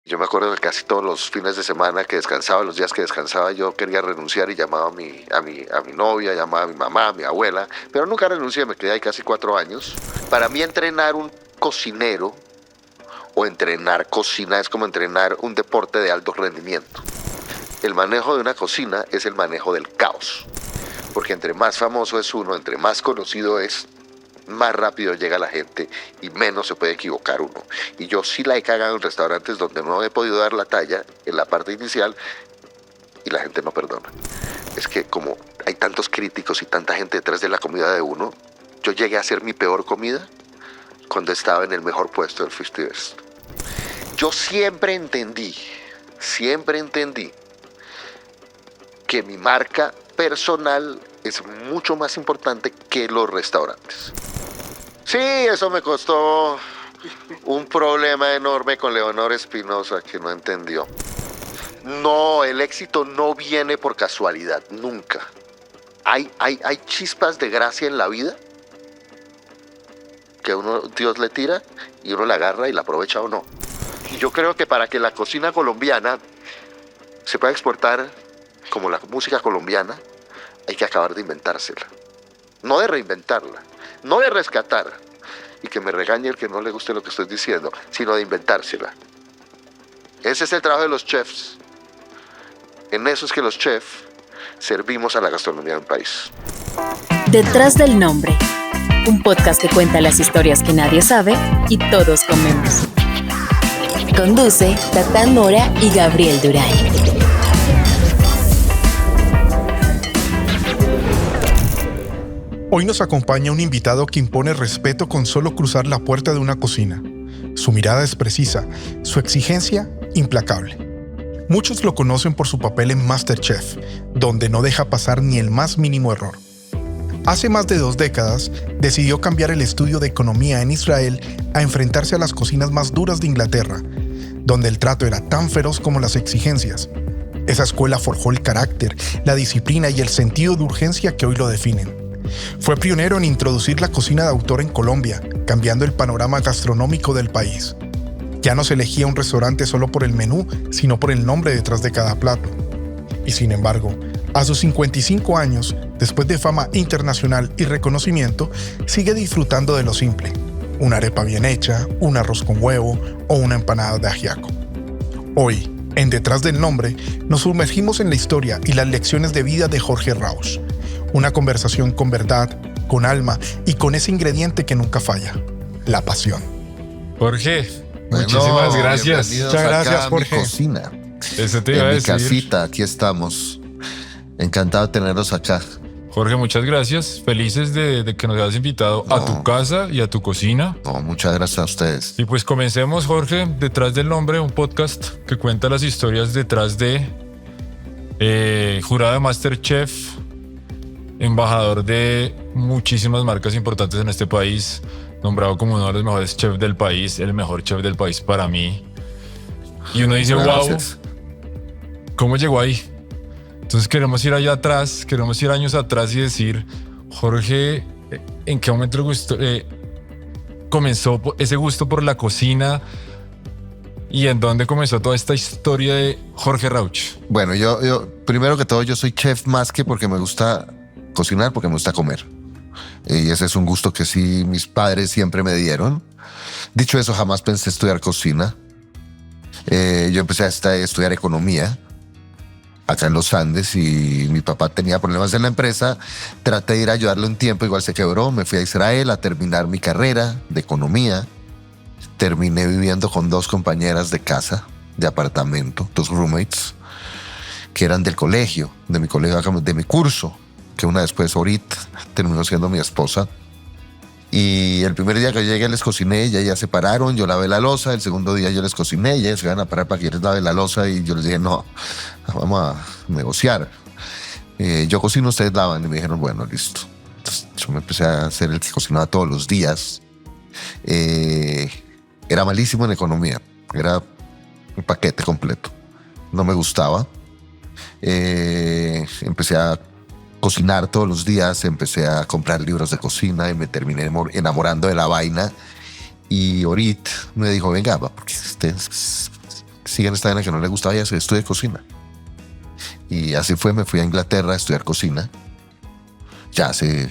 Yo me acuerdo que casi todos los fines de semana que descansaba, los días que descansaba, yo quería renunciar y llamaba a mi novia, llamaba a mi mamá, a mi abuela, pero nunca renuncié, me quedé ahí casi 4 años. Para mí entrenar un cocinero o entrenar cocina es como entrenar un deporte de alto rendimiento. El manejo de una cocina es el manejo del caos, porque entre más famoso es uno, entre más conocido es, más rápido llega la gente y menos se puede equivocar uno. Y yo sí la he cagado en restaurantes donde no he podido dar la talla en la parte inicial y la gente no perdona. Es que como hay tantos críticos y tanta gente detrás de la comida de uno, yo llegué a hacer mi peor comida cuando estaba en el mejor puesto del 50 Best. Yo siempre entendí que mi marca personal es mucho más importante que los restaurantes. Sí, eso me costó un problema enorme con Leonor Espinosa, que no entendió. No, el éxito no viene por casualidad, nunca. Hay chispas de gracia en la vida que Dios le tira y uno la agarra y la aprovecha o no. Y yo creo que para que la cocina colombiana se pueda exportar como la música colombiana, hay que acabar de inventársela. No de reinventarla, no de rescatar, y que me regañe el que no le guste lo que estoy diciendo, sino de inventársela. Ese es el trabajo de los chefs. En eso es que los chefs servimos a la gastronomía de un país. Detrás del nombre, un podcast que cuenta las historias que nadie sabe y todos comemos. Conduce Tatán Mora y Gabriel Durán. Hoy nos acompaña un invitado que impone respeto con solo cruzar la puerta de una cocina. Su mirada es precisa, su exigencia implacable. Muchos lo conocen por su papel en MasterChef, donde no deja pasar ni el más mínimo error. Hace más de 2 décadas, decidió cambiar el estudio de economía en Israel a enfrentarse a las cocinas más duras de Inglaterra, donde el trato era tan feroz como las exigencias. Esa escuela forjó el carácter, la disciplina y el sentido de urgencia que hoy lo definen. Fue pionero en introducir la cocina de autor en Colombia, cambiando el panorama gastronómico del país. Ya no se elegía un restaurante solo por el menú, sino por el nombre detrás de cada plato. Y sin embargo, a sus 55 años, después de fama internacional y reconocimiento, sigue disfrutando de lo simple: una arepa bien hecha, un arroz con huevo o una empanada de ajiaco. Hoy, en Detrás del Nombre, nos sumergimos en la historia y las lecciones de vida de Jorge Rauch. Una conversación con verdad, con alma y con ese ingrediente que nunca falla: la pasión. Jorge, muchísimas gracias. Muchas gracias, Jorge. Mi cocina. Eso te iba a En mi decir. casita, aquí estamos. Encantado de tenerlos acá. Jorge, muchas gracias. Felices de que nos hayas invitado a tu casa y a tu cocina. No, muchas gracias a ustedes. Y pues comencemos, Jorge, Detrás del Nombre, un podcast que cuenta las historias detrás de jurado de MasterChef, embajador de muchísimas marcas importantes en este país, nombrado como uno de los mejores chefs del país, el mejor chef del país para mí. Y uno dice, Gracias. wow, ¿cómo llegó ahí? Entonces queremos ir allá atrás, queremos ir años atrás y decir, Jorge, ¿en qué momento comenzó ese gusto por la cocina y en dónde comenzó toda esta historia de Jorge Rauch? Bueno, yo primero que todo, yo soy chef más que porque me gusta cocinar, porque me gusta comer. Y ese es un gusto que sí mis padres siempre me dieron. Dicho eso, jamás pensé estudiar cocina. Yo empecé a estudiar economía acá en los Andes y mi papá tenía problemas en la empresa. Traté de ir a ayudarle un tiempo, igual se quebró. Me fui a Israel a terminar mi carrera de economía. Terminé viviendo con 2 compañeras de casa, de apartamento, 2 roommates, que eran del colegio, de mi colegio, de mi curso, que una después, ahorita, terminó siendo mi esposa. Y el primer día que llegué les cociné, y ellas se pararon, yo lavé la loza. El segundo día yo les cociné y ellas se iban a parar para que yo les lave la loza, y yo les dije, no, vamos a negociar. Yo cocino, ustedes lavan. Y me dijeron, bueno, listo. Entonces yo me empecé a hacer el que cocinaba todos los días. Era malísimo en economía, era un paquete completo. No me gustaba. Empecé a cocinar todos los días, empecé a comprar libros de cocina y me terminé enamorando de la vaina. Y ahorita me dijo, venga, porque usted es sigue en esta vaina que no le gustaba y estudié cocina. Y así fue, me fui a Inglaterra a estudiar cocina, ya hace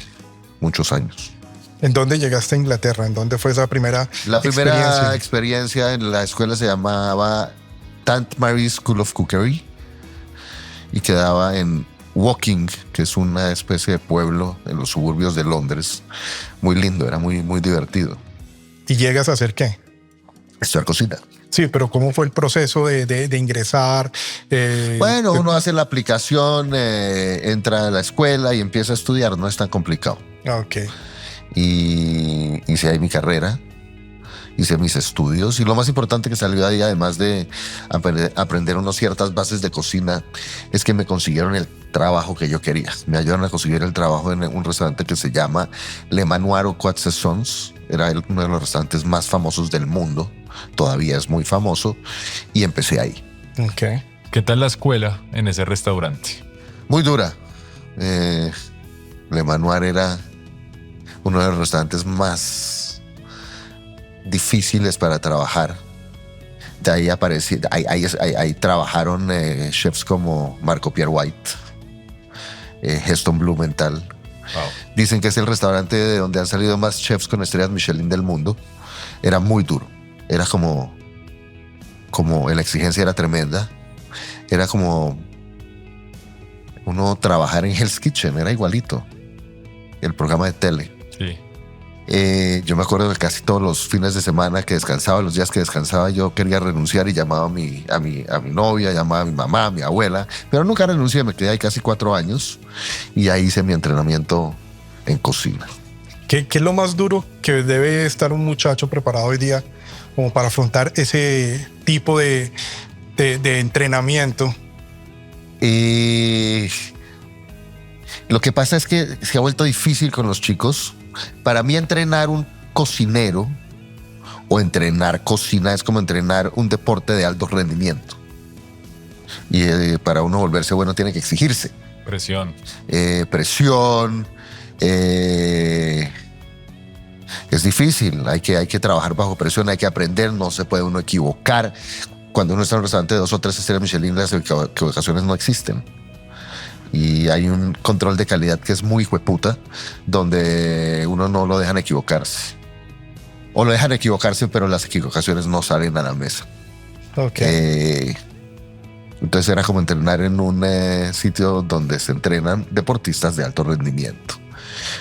muchos años. ¿En dónde llegaste a Inglaterra? ¿En dónde fue esa primera La primera experiencia en la escuela se llamaba St. Mary's School of Cookery y quedaba en Woking, que es una especie de pueblo en los suburbios de Londres. Muy lindo, era muy, muy divertido. ¿Y llegas a hacer qué? Estudiar cocina. Sí, pero ¿cómo fue el proceso de ingresar? Bueno, uno hace la aplicación, entra a la escuela y empieza a estudiar, no es tan complicado. Ok. Y hice ahí mi carrera, hice mis estudios y lo más importante que salió de ahí, además de aprender unas ciertas bases de cocina, es que me consiguieron el trabajo que yo quería. Me ayudaron a conseguir el trabajo en un restaurante que se llama Le Manoir aux Quatre Saisons. Era uno de los restaurantes más famosos del mundo, todavía es muy famoso, y empecé ahí. Ok. ¿Qué tal la escuela en ese restaurante? Muy dura. Le Manoir era uno de los restaurantes más difíciles para trabajar. De ahí apareció, ahí trabajaron chefs como Marco Pierre White, Heston Blumenthal. Wow. Dicen que es el restaurante de donde han salido más chefs con estrellas Michelin del mundo. Era muy duro. Era como la exigencia era tremenda. Era como uno trabajar en Hell's Kitchen, era igualito. El programa de tele. Sí. Yo me acuerdo que casi todos los fines de semana que descansaba, los días que descansaba, yo quería renunciar y llamaba a mi novia, llamaba a mi mamá, a mi abuela, pero nunca renuncié, me quedé ahí casi 4 años y ahí hice mi entrenamiento en cocina. ¿Qué es lo más duro que debe estar un muchacho preparado hoy día como para afrontar ese tipo de entrenamiento? Lo que pasa es que se ha vuelto difícil con los chicos. Para mí entrenar un cocinero o entrenar cocina es como entrenar un deporte de alto rendimiento. Y para uno volverse bueno tiene que exigirse. Presión. Presión. Es difícil, hay que trabajar bajo presión, hay que aprender, no se puede uno equivocar. Cuando uno está en un restaurante de 2 o 3 estrellas Michelin, las equivocaciones no existen. Y hay un control de calidad que es muy hijueputa, donde uno no lo dejan equivocarse. O lo dejan equivocarse, pero las equivocaciones no salen a la mesa. Okay. Entonces era como entrenar en un sitio donde se entrenan deportistas de alto rendimiento.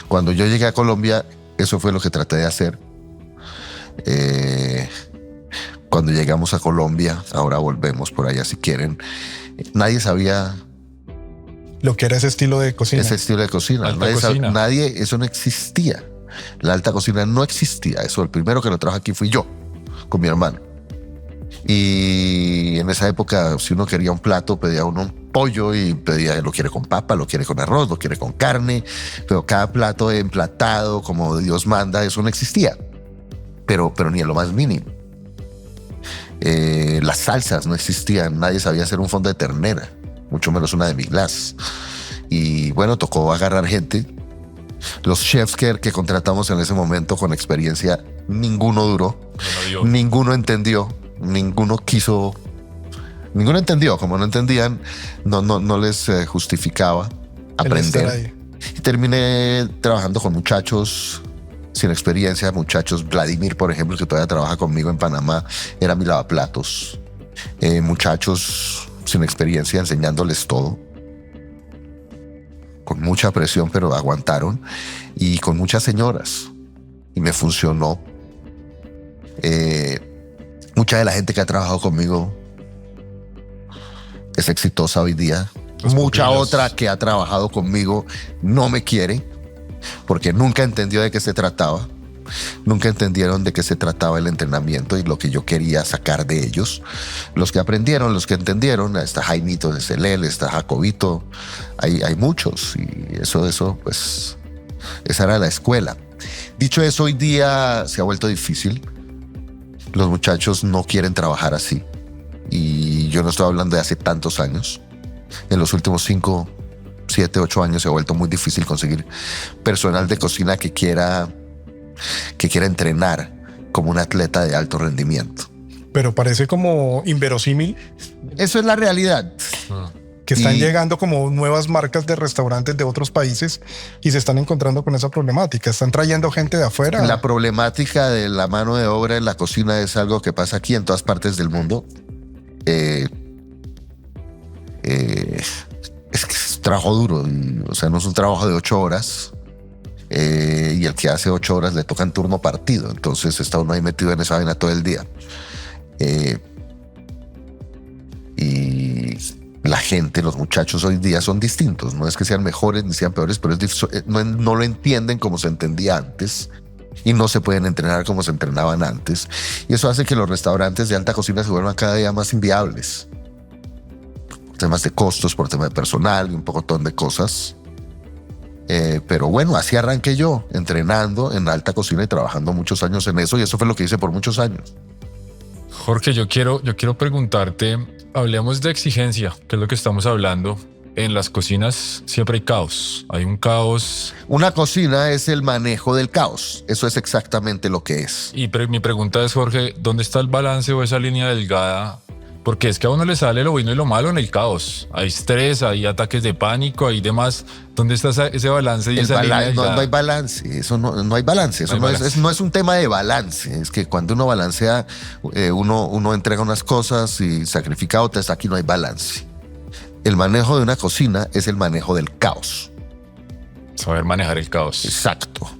Cuando yo llegué a Colombia, eso fue lo que traté de hacer. Cuando llegamos a Colombia, ahora volvemos por allá si quieren, nadie sabía lo que era ese estilo de cocina. Ese estilo de cocina. Nadie, eso no existía. La alta cocina no existía. Eso, el primero que lo trajo aquí fui yo, con mi hermano. Y en esa época, si uno quería un plato, pedía uno un pollo y pedía, lo quiere con papa, lo quiere con arroz, lo quiere con carne, pero cada plato emplatado, como Dios manda, eso no existía. Pero ni en lo más mínimo. Las salsas no existían. Nadie sabía hacer un fondo de ternera, mucho menos una demi-glace. Y bueno, tocó agarrar gente. Los chefs que contratamos en ese momento con experiencia, ninguno duró, ninguno entendió, ninguno entendió. Como no entendían, no les justificaba aprender. Y terminé trabajando con muchachos sin experiencia, muchachos. Vladimir, por ejemplo, que todavía trabaja conmigo en Panamá, era mi lavaplatos. Muchachos sin experiencia, enseñándoles todo, con mucha presión, pero aguantaron, y con muchas señoras, y me funcionó. Mucha de la gente que ha trabajado conmigo es exitosa hoy día. Mucha otra que ha trabajado conmigo no me quiere porque nunca entendió de qué se trataba. Nunca entendieron de qué se trataba el entrenamiento y lo que yo quería sacar de ellos. Los que aprendieron, los que entendieron, está Jaimito de Celel, está Jacobito, hay muchos, y eso, pues, esa era la escuela. Dicho eso, hoy día se ha vuelto difícil. Los muchachos no quieren trabajar así. Y yo no estoy hablando de hace tantos años. En los últimos 5, 7, 8 años se ha vuelto muy difícil conseguir personal de cocina que quiera entrenar como un atleta de alto rendimiento. Pero parece como inverosímil Eso es la realidad. que están Y- llegando como nuevas marcas de restaurantes de otros países y se están encontrando con esa problemática. Están trayendo gente de afuera. La problemática de la mano de obra en la cocina es algo que pasa aquí en todas partes del mundo. Es que es trabajo duro, o sea, no es un trabajo de 8 horas. Y el que hace 8 horas le toca en turno partido, entonces está uno ahí metido en esa vaina todo el día. Y la gente, los muchachos hoy día son distintos, no es que sean mejores ni sean peores, pero no lo entienden como se entendía antes y no se pueden entrenar como se entrenaban antes, y eso hace que los restaurantes de alta cocina se vuelvan cada día más inviables por temas de costos, por temas de personal y un pocotón de cosas. Pero bueno, así arranqué yo, entrenando en alta cocina y trabajando muchos años en eso, y eso fue lo que hice por muchos años. Jorge, yo quiero preguntarte, hablemos de exigencia, que es lo que estamos hablando. En las cocinas siempre hay caos, hay un caos. Una cocina es el manejo del caos, eso es exactamente lo que es. Y mi pregunta es, Jorge, ¿dónde está el balance o esa línea delgada? Porque es que a uno le sale lo bueno y lo malo en el caos. Hay estrés, hay ataques de pánico, hay demás. ¿Dónde está ese balance y esa línea delgada? No hay balance, eso no hay balance, eso No hay balance. no es un tema de balance, es que cuando uno balancea, uno entrega unas cosas y sacrifica otras, aquí no hay balance. El manejo de una cocina es el manejo del caos. Saber manejar el caos. Exacto.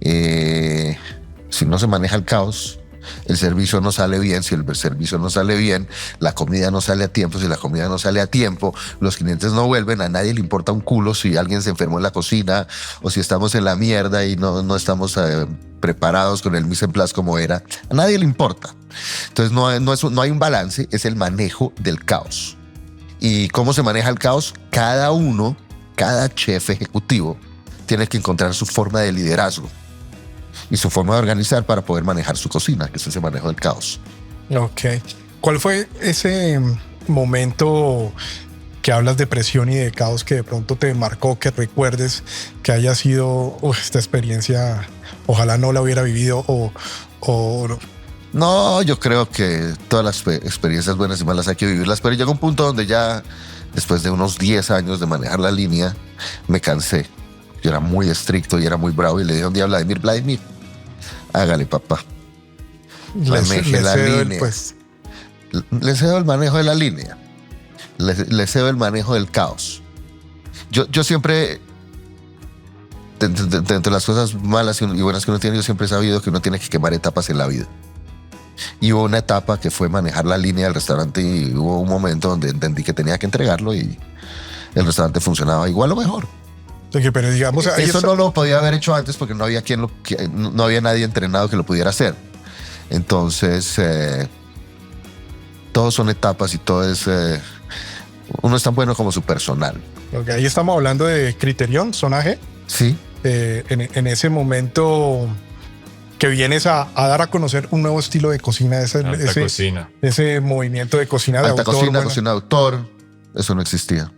Si no se maneja el caos, el servicio no sale bien. Si el servicio no sale bien, la comida no sale a tiempo. Si la comida no sale a tiempo, los clientes no vuelven. A nadie le importa un culo si alguien se enfermó en la cocina o si estamos en la mierda y no estamos preparados con el mise en place como era. A nadie le importa. Entonces no hay un balance, es el manejo del caos. ¿Y cómo se maneja el caos? Cada chef ejecutivo tiene que encontrar su forma de liderazgo y su forma de organizar para poder manejar su cocina, que es ese manejo del caos. Ok. ¿Cuál fue ese momento que hablas de presión y de caos que de pronto te marcó, que recuerdes que haya sido esta experiencia, ojalá no la hubiera vivido o No, yo creo que todas las experiencias buenas y malas hay que vivirlas, pero llegó un punto donde ya, después de unos 10 años de manejar la línea, me cansé. Yo era muy estricto y era muy bravo y le dije un día a Vladimir, hágale, papá. Maneje la línea. Le cedo el manejo de la línea. Le cedo el manejo del caos. Yo siempre, entre las cosas malas y buenas que uno tiene, yo siempre he sabido que uno tiene que quemar etapas en la vida. Y hubo una etapa que fue manejar la línea del restaurante y hubo un momento donde entendí que tenía que entregarlo y el restaurante funcionaba igual o mejor. Pero digamos, Eso no lo podía haber hecho antes porque no había no había nadie entrenado que lo pudiera hacer. Entonces, todos son etapas y todo es... uno es tan bueno como su personal. Okay, ahí estamos hablando de Criterion, Zona G. Sí. En ese momento que vienes a dar a conocer un nuevo estilo de cocina, Cocina. ese movimiento de cocina de Alta autor. cocina, Bueno. cocina de autor, eso no existía.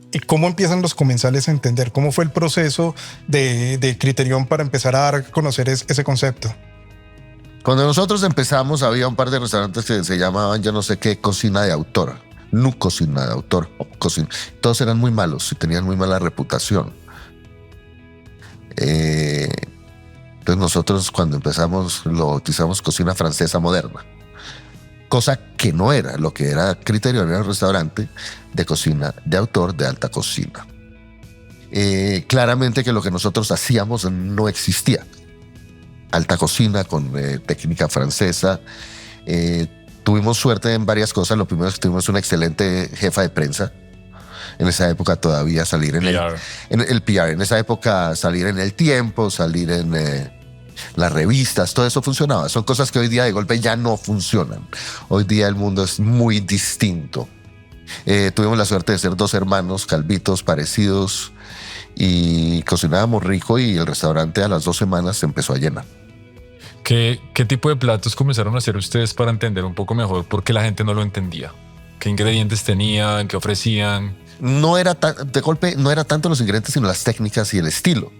¿Y cómo empiezan los comensales a entender? ¿Cómo fue el proceso de Criterion para empezar a dar a conocer ese concepto? Cuando nosotros empezamos, había un par de restaurantes que se llamaban, yo no sé qué, cocina de autor. No cocina de autor. Cocina. Todos eran muy malos y tenían muy mala reputación. Entonces nosotros cuando empezamos lo bautizamos cocina francesa moderna. Cosa que no era. Lo que era Criterion era un restaurante de cocina de autor de alta cocina. Claramente que lo que nosotros hacíamos no existía. Alta cocina con técnica francesa. Tuvimos suerte en varias cosas. Lo primero es que tuvimos una excelente jefa de prensa. En esa época todavía salir en el PR. En esa época salir en El Tiempo, salir en las revistas, todo eso funcionaba. Son cosas que hoy día de golpe ya no funcionan. Hoy día el mundo es muy distinto. Tuvimos la suerte de ser dos hermanos calvitos, parecidos, y cocinábamos rico y el restaurante a las 2 semanas se empezó a llenar. ¿Qué tipo de platos comenzaron a hacer ustedes para entender un poco mejor por qué la gente no lo entendía? ¿Qué ingredientes tenían? ¿Qué ofrecían? De golpe no era tanto los ingredientes, sino las técnicas y el estilo.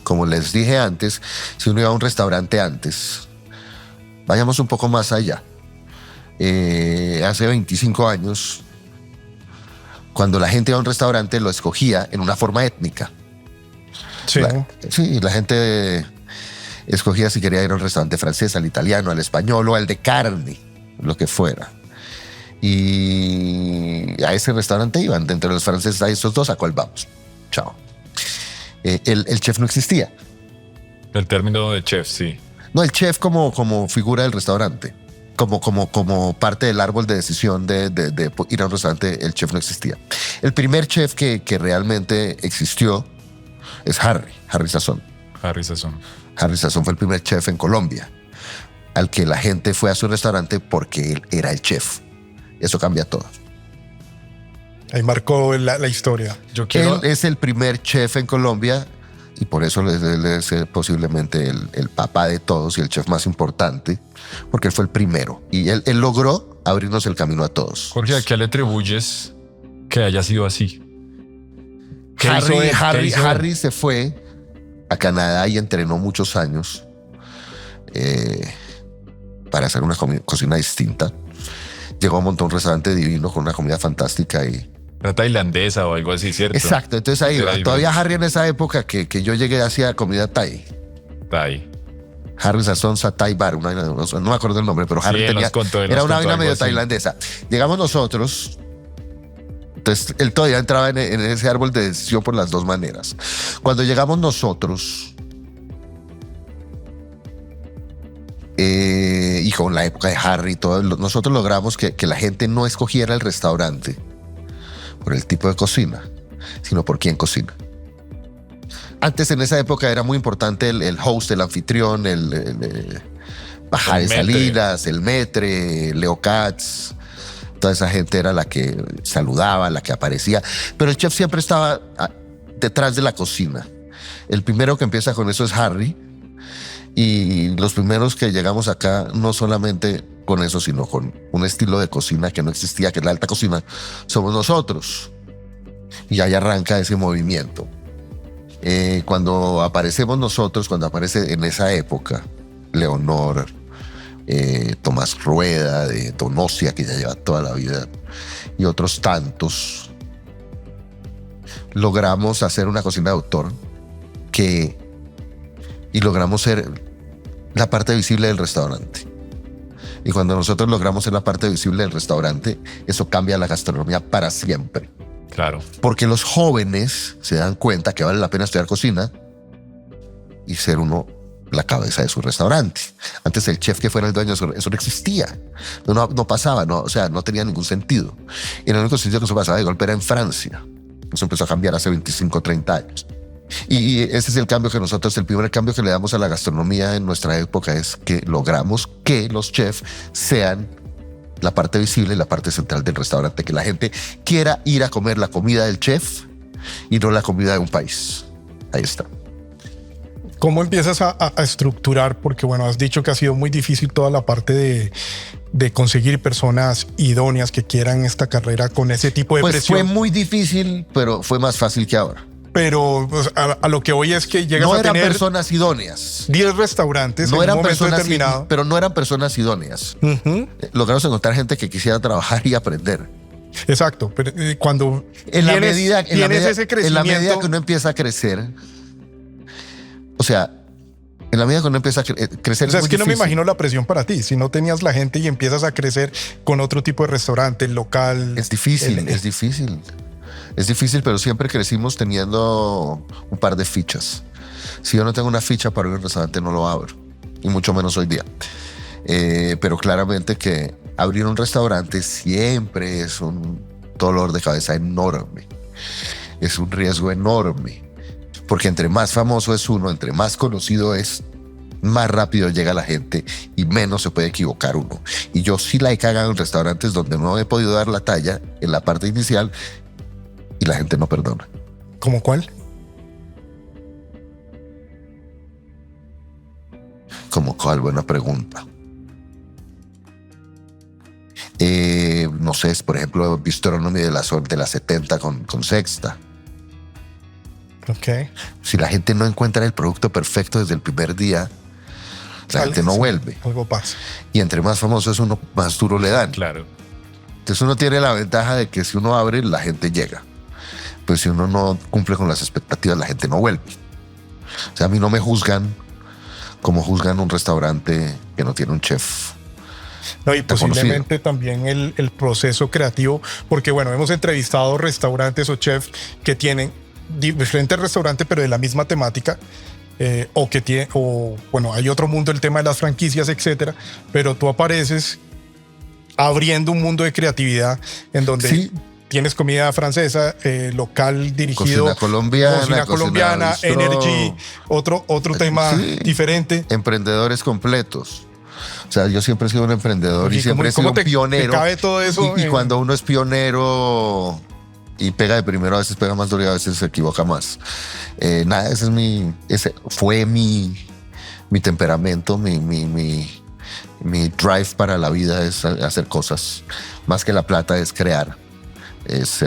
Como les dije antes, si uno iba a un restaurante antes, vayamos un poco más allá. hace 25 años, cuando la gente iba a un restaurante, lo escogía en una forma étnica. Sí. La gente escogía si quería ir a un restaurante francés, al italiano, al español o al de carne, lo que fuera. Y a ese restaurante iban. Dentro de los franceses hay esos dos, ¿a cuál vamos? Chao. El chef no existía. El término de chef, sí. No, el chef como figura del restaurante. Como parte del árbol de decisión de ir a un restaurante, el chef no existía. El primer chef que realmente existió es Harry Sazón. Harry Sazón. Harry Sazón fue el primer chef en Colombia al que la gente fue a su restaurante porque él era el chef. Eso cambia todo. Ahí marcó la historia. Él es el primer chef en Colombia y por eso él es posiblemente el papá de todos y el chef más importante, porque él fue el primero. Y él logró abrirnos el camino a todos. Jorge, ¿a qué le atribuyes que haya sido así? Harry se fue a Canadá y entrenó muchos años para hacer una cocina distinta. Llegó a montar un restaurante divino con una comida fantástica y... Era tailandesa o algo así, ¿cierto? Exacto, entonces ahí va. Todavía Harry en esa época que yo llegué hacía comida Thai. Harry Sazón Thai Bar, no me acuerdo el nombre, pero Harry era una vaina medio tailandesa. Llegamos nosotros, entonces él todavía entraba en ese árbol de decisión por las dos maneras. Cuando llegamos nosotros, y con la época de Harry, nosotros logramos que la gente no escogiera el restaurante por el tipo de cocina, sino por quién cocina. Antes, en esa época, era muy importante el host, el anfitrión, Bajar Salinas, el Metre, Leo Katz. Toda esa gente era la que saludaba, la que aparecía. Pero el chef siempre estaba detrás de la cocina. El primero que empieza con eso es Harry. Y los primeros que llegamos acá, no solamente con eso, sino con un estilo de cocina que no existía, que es la alta cocina, somos nosotros. Y ahí arranca ese movimiento. Cuando aparecemos nosotros, cuando aparece en esa época, Leonor, Tomás Rueda, de Donosia, que ya lleva toda la vida, y otros tantos, logramos hacer una cocina de autor y logramos ser la parte visible del restaurante. Y cuando nosotros logramos ser la parte visible del restaurante, eso cambia la gastronomía para siempre. Claro. Porque los jóvenes se dan cuenta que vale la pena estudiar cocina y ser uno la cabeza de su restaurante. Antes el chef que fuera el dueño, eso no existía. No pasaba, no tenía ningún sentido. Y el único sentido que eso pasaba de golpe era en Francia. Eso empezó a cambiar hace 25, 30 años. Y ese es el cambio que el primer cambio que le damos a la gastronomía en nuestra época es que logramos que los chefs sean la parte visible y la parte central del restaurante, que la gente quiera ir a comer la comida del chef y no la comida de un país. Ahí está. ¿Cómo empiezas a estructurar? Porque bueno, has dicho que ha sido muy difícil toda la parte de conseguir personas idóneas que quieran esta carrera con ese tipo de presión. Fue muy difícil, pero fue más fácil que ahora. Pero pues, a lo que voy es que llegas no a tener... No eran personas idóneas. 10 restaurantes no en eran un momento personas determinado. Pero no eran personas idóneas. Logramos encontrar gente que quisiera trabajar y aprender. Exacto. Pero cuando tienes ese crecimiento... En la medida que uno empieza a crecer... O sea, en la medida que uno empieza a crecer... O sea, es que no me imagino la presión para ti. Si no tenías la gente y empiezas a crecer con otro tipo de restaurante, local... Es difícil, es difícil. Es difícil, pero siempre crecimos teniendo un par de fichas. Si yo no tengo una ficha para ir al restaurante, no lo abro. Y mucho menos hoy día. Pero claramente que abrir un restaurante siempre es un dolor de cabeza enorme. Es un riesgo enorme. Porque entre más famoso es uno, entre más conocido es, más rápido llega la gente y menos se puede equivocar uno. Y yo sí la he cagado en restaurantes donde no he podido dar la talla en la parte inicial y la gente no perdona. ¿Cómo cuál? ¿Cómo cuál? Buena pregunta. No sé, por ejemplo, Bistronomy de la 70 con Sexta. Ok. Si la gente no encuentra el producto perfecto desde el primer día, La gente no vuelve. Algo pasa. Y entre más famoso es uno, más duro le dan. Claro. Entonces uno tiene la ventaja de que si uno abre, la gente llega. Pues si uno no cumple con las expectativas, la gente no vuelve. O sea, a mí no me juzgan como juzgan un restaurante que no tiene un chef. No, y posiblemente también el proceso creativo, porque bueno, hemos entrevistado restaurantes o chefs que tienen diferentes restaurantes, pero de la misma temática. Bueno, hay otro mundo, el tema de las franquicias, etcétera, pero tú apareces abriendo un mundo de creatividad en donde sí. Tienes comida francesa, local dirigido, cocina colombiana, energy, otro tema diferente. Emprendedores completos. O sea, yo siempre he sido un emprendedor y siempre he sido un pionero. ¿Te cabe todo eso? Y cuando uno es pionero y pega de primero, a veces pega más duro y a veces se equivoca más. Nada, ese fue mi temperamento, mi drive para la vida es hacer cosas. Más que la plata es crear, es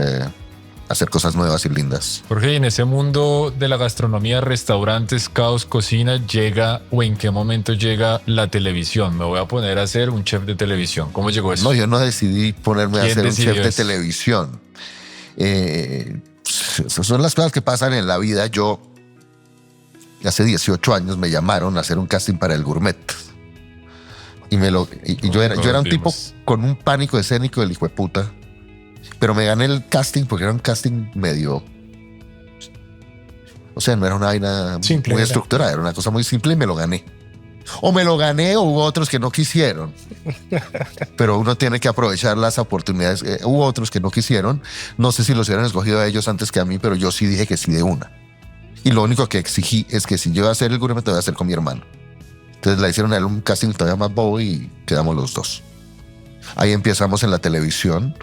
hacer cosas nuevas y lindas. Jorge, en ese mundo de la gastronomía, restaurantes, caos, cocina, ¿llega o en qué momento llega la televisión? Me voy a poner a hacer un chef de televisión. ¿Cómo llegó eso? No, yo no decidí ponerme a ser un chef de eso? televisión. Son las cosas que pasan en la vida. Yo, hace 18 años, me llamaron a hacer un casting para El Gourmet. Y yo era un tipo con un pánico escénico del hijo de puta. Pero me gané el casting porque era un casting medio... O sea, no era una vaina simple, muy estructurada, era una cosa muy simple y me lo gané. O me lo gané o hubo otros que no quisieron. Pero uno tiene que aprovechar las oportunidades. Hubo otros que no quisieron. No sé si los hubieran escogido a ellos antes que a mí, pero yo sí dije que sí de una. Y lo único que exigí es que si yo iba a hacer El Gourmet, lo voy a hacer con mi hermano. Entonces le hicieron a él un casting todavía más bobo y quedamos los dos. Ahí empezamos en la televisión.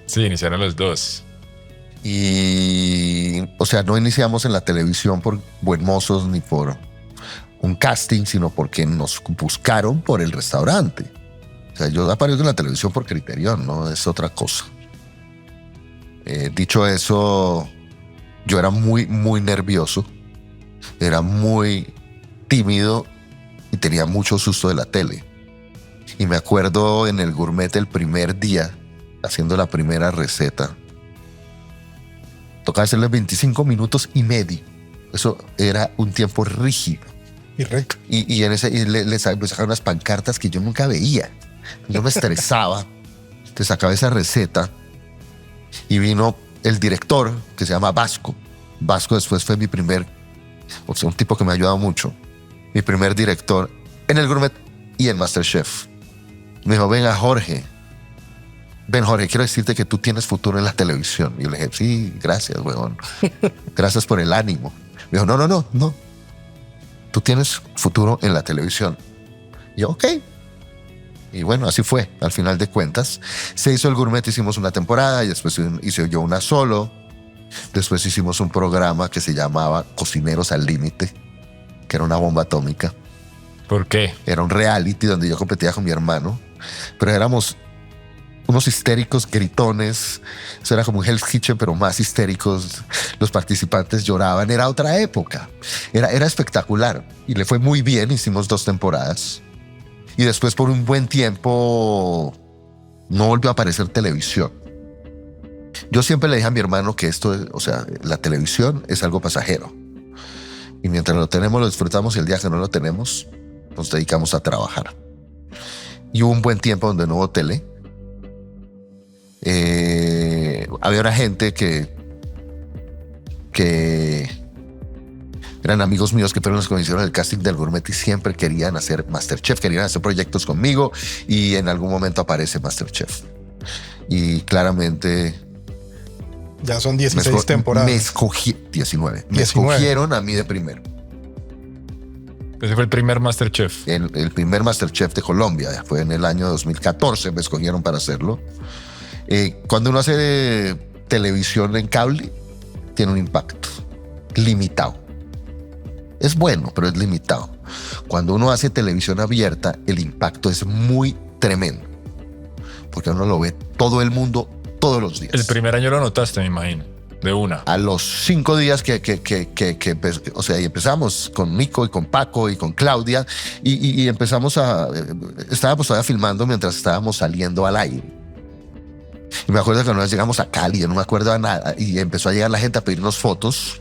Sí, iniciaron los dos. Y, o sea, no iniciamos en la televisión por buen mozos ni por un casting, sino porque nos buscaron por el restaurante. O sea, yo aparezco en la televisión por Criterion, no es otra cosa. Dicho eso, yo era muy, muy nervioso, era muy tímido y tenía mucho susto de la tele. Y me acuerdo en El Gourmet el primer día, haciendo la primera receta, tocaba hacerle 25 minutos y medio. Eso era un tiempo rígido. Y le sacaban unas pancartas que yo nunca veía. Yo me estresaba. Te sacaba esa receta y vino el director que se llama Vasco. Vasco después fue mi primer, o sea, un tipo que me ha ayudado mucho. Mi primer director en El Gourmet y en MasterChef. Me dijo, venga Jorge, quiero decirte que tú tienes futuro en la televisión. Y yo le dije, sí, gracias, weón. Gracias por el ánimo. Me dijo, no. Tú tienes futuro en la televisión. Y yo, ok. Y bueno, así fue. Al final de cuentas, se hizo El Gourmet, hicimos una temporada y después hice yo una solo. Después hicimos un programa que se llamaba Cocineros al Límite, que era una bomba atómica. ¿Por qué? Era un reality donde yo competía con mi hermano, pero éramos unos histéricos gritones. Eso era como un Hell's Kitchen, pero más histéricos. Los participantes lloraban. Era otra época. Era espectacular. Y le fue muy bien. Hicimos 2 temporadas. Y después, por un buen tiempo, no volvió a aparecer televisión. Yo siempre le dije a mi hermano que la televisión es algo pasajero. Y mientras lo tenemos, lo disfrutamos. Y el día que no lo tenemos, nos dedicamos a trabajar. Y hubo un buen tiempo donde no hubo tele. Había una gente que eran amigos míos que fueron los que me hicieron el casting del Gourmet y siempre querían hacer MasterChef, querían hacer proyectos conmigo y en algún momento aparece MasterChef. Y claramente... Ya son 16 temporadas. 19. Me escogieron a mí de primero. Ese fue el primer MasterChef. El primer MasterChef de Colombia. Fue en el año 2014, me escogieron para hacerlo. Cuando uno hace televisión en cable, tiene un impacto limitado. Es bueno, pero es limitado. Cuando uno hace televisión abierta, el impacto es muy tremendo. Porque uno lo ve todo el mundo todos los días. El primer año lo notaste, me imagino. De una. A los 5 días o sea, y empezamos con Nico y con Paco y con Claudia y empezamos estábamos todavía filmando mientras estábamos saliendo al aire. Y me acuerdo que una vez llegamos a Cali, yo no me acuerdo de nada, y empezó a llegar la gente a pedirnos fotos.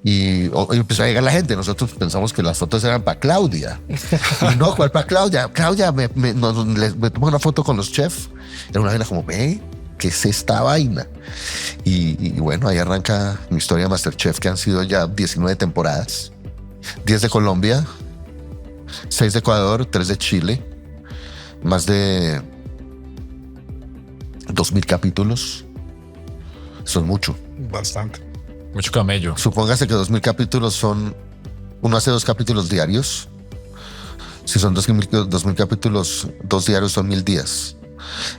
Y empezó a llegar la gente. Nosotros pensamos que las fotos eran para Claudia. Y no, ¿cuál para Claudia? Claudia, me tomó una foto con los chefs. Era una vaina como, ¿qué es esta vaina? Y bueno, ahí arranca mi historia de MasterChef, que han sido ya 19 temporadas. 10 de Colombia, 6 de Ecuador, 3 de Chile. Más de 2.000 capítulos. Eso es mucho. Bastante. Mucho camello. Supóngase que 2.000 capítulos uno hace 2 capítulos diarios. Si son 2.000 capítulos, 2 diarios son 1.000 días.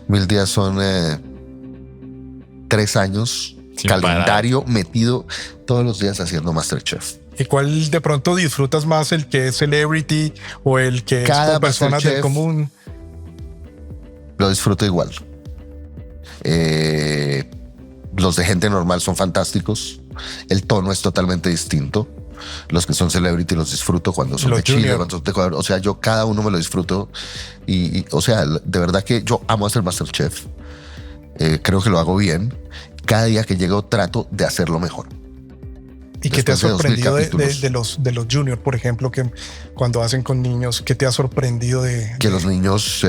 1.000 días son 3 años, sin calendario parar. Metido todos los días haciendo MasterChef. ¿Y cuál de pronto disfrutas más, el que es celebrity o el que Cada es con personas del MasterChef común? Lo disfruto igual. Los de gente normal son fantásticos. El tono es totalmente distinto. Los que son celebrity los disfruto cuando son Los de Chile, junior. cuando son de Ecuador. O sea, yo cada uno me lo disfruto. O sea, de verdad que yo amo hacer MasterChef. Creo que lo hago bien. Cada día que llego trato de hacerlo mejor. ¿Y qué te ha Después de 2.000 sorprendido capítulos. de los junior, por ejemplo, que cuando hacen con niños, qué te ha sorprendido Que los niños,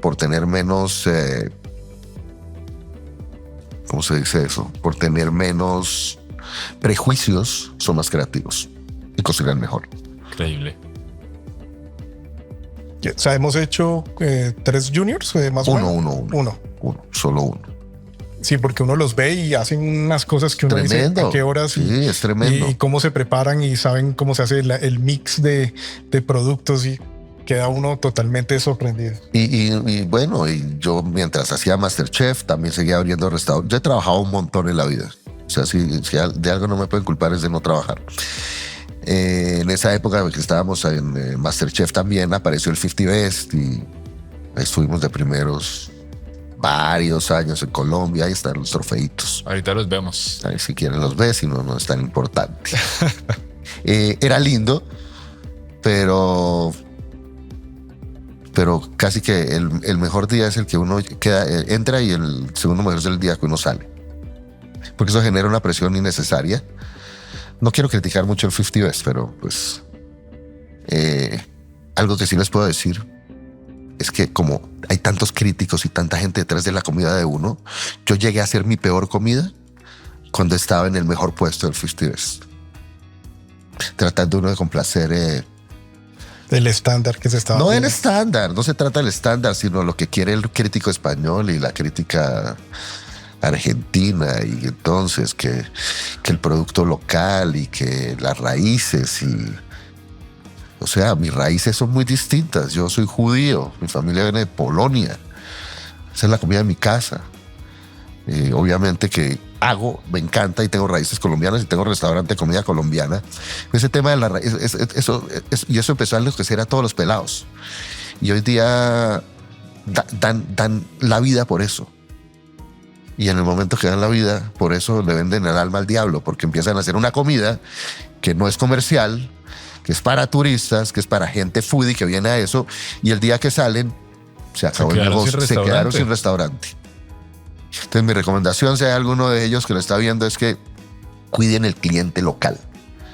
por tener menos... ¿cómo se dice eso? Por tener menos prejuicios, son más creativos y cocinan mejor. Increíble. O sea, hemos hecho 3 juniors, más o menos. Uno. Solo uno. Sí, porque uno los ve y hacen unas cosas que uno Tremendo. dice a qué horas Sí, es tremendo. y cómo se preparan y saben cómo se hace el mix de productos y queda uno totalmente sorprendido. Y bueno, y yo mientras hacía MasterChef también seguía abriendo restaurantes. Yo he trabajado un montón en la vida. O sea, si de algo no me pueden culpar es de no trabajar. En esa época que estábamos en MasterChef también apareció el 50 Best y estuvimos de primeros varios años en Colombia. Ahí están los trofeitos. Ahorita los vemos. Ahí si quieren los ves, si no, no es tan importante. Era lindo, pero casi que el mejor día es el que uno entra y el segundo mejor es el día que uno sale. Porque eso genera una presión innecesaria. No quiero criticar mucho el 50 Best, pero pues algo que sí les puedo decir es que como hay tantos críticos y tanta gente detrás de la comida de uno, yo llegué a hacer mi peor comida cuando estaba en el mejor puesto del 50 Best. Tratando uno de complacer... El estándar que se estaba No haciendo. el estándar, no se trata del estándar, sino lo que quiere el crítico español y la crítica argentina, y entonces que el producto local y que las raíces o sea, mis raíces son muy distintas. Yo soy judío, mi familia viene de Polonia. Esa es la comida de mi casa. Obviamente que me encanta y tengo raíces colombianas y tengo restaurante de comida colombiana. Ese tema de la raíz, y eso empezó a enloquecer a todos los pelados. Y hoy día dan la vida por eso. Y en el momento que dan la vida, por eso le venden el alma al diablo, porque empiezan a hacer una comida que no es comercial, que es para turistas, que es para gente foodie que viene a eso, y el día que salen, se acabó el negocio, se quedaron sin restaurante. Entonces mi recomendación, si hay alguno de ellos que lo está viendo, es que cuiden el cliente local.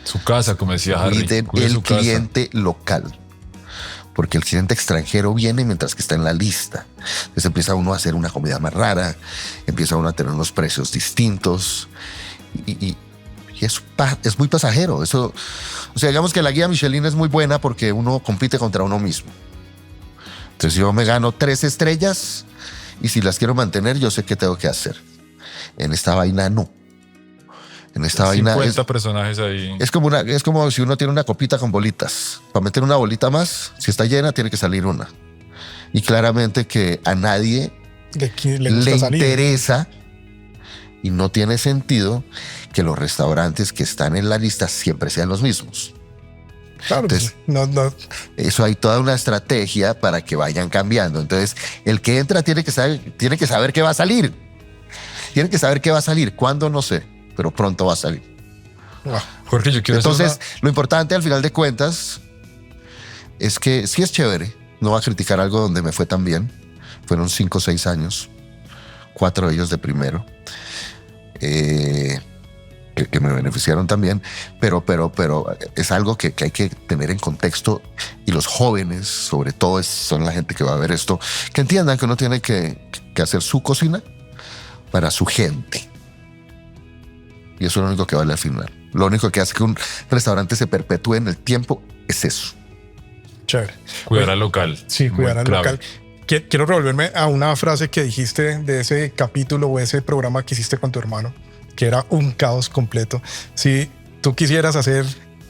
Su casa, como decía Harry. Cuiden el cliente local. Porque el cliente extranjero viene mientras que está en la lista. Entonces empieza uno a hacer una comida más rara, empieza uno a tener unos precios distintos y es muy pasajero. Eso, o sea, digamos que la guía Michelin es muy buena porque uno compite contra uno mismo. Entonces yo me gano 3 estrellas y si las quiero mantener, yo sé qué tengo que hacer. En esta vaina no. En esta 50 vaina personajes ahí. es como si uno tiene una copita con bolitas. Para meter una bolita más, si está llena, tiene que salir una. Y claramente que a nadie le interesa y no tiene sentido que los restaurantes que están en la lista siempre sean los mismos. Claro, entonces, no. Eso hay toda una estrategia para que vayan cambiando. Entonces, el que entra tiene que saber que va a salir. Tienen que saber qué va a salir, cuándo no sé, pero pronto va a salir. Jorge, yo quiero Entonces, hacer lo importante al final de cuentas es que sí es chévere. No va a criticar algo donde me fue tan bien. Fueron 5 o 6 años, 4 de ellos de primero, que me beneficiaron también, pero es algo que hay que tener en contexto, y los jóvenes, sobre todo, son la gente que va a ver esto, que entiendan que uno tiene que hacer su cocina para su gente. Y eso es lo único que vale al final. Lo único que hace que un restaurante se perpetúe en el tiempo es eso. Chévere. cuidar al local. Sí, cuidar Muy al clave. local. Quiero revolverme a una frase que dijiste de ese capítulo o ese programa que hiciste con tu hermano, que era un caos completo. Si tú quisieras hacer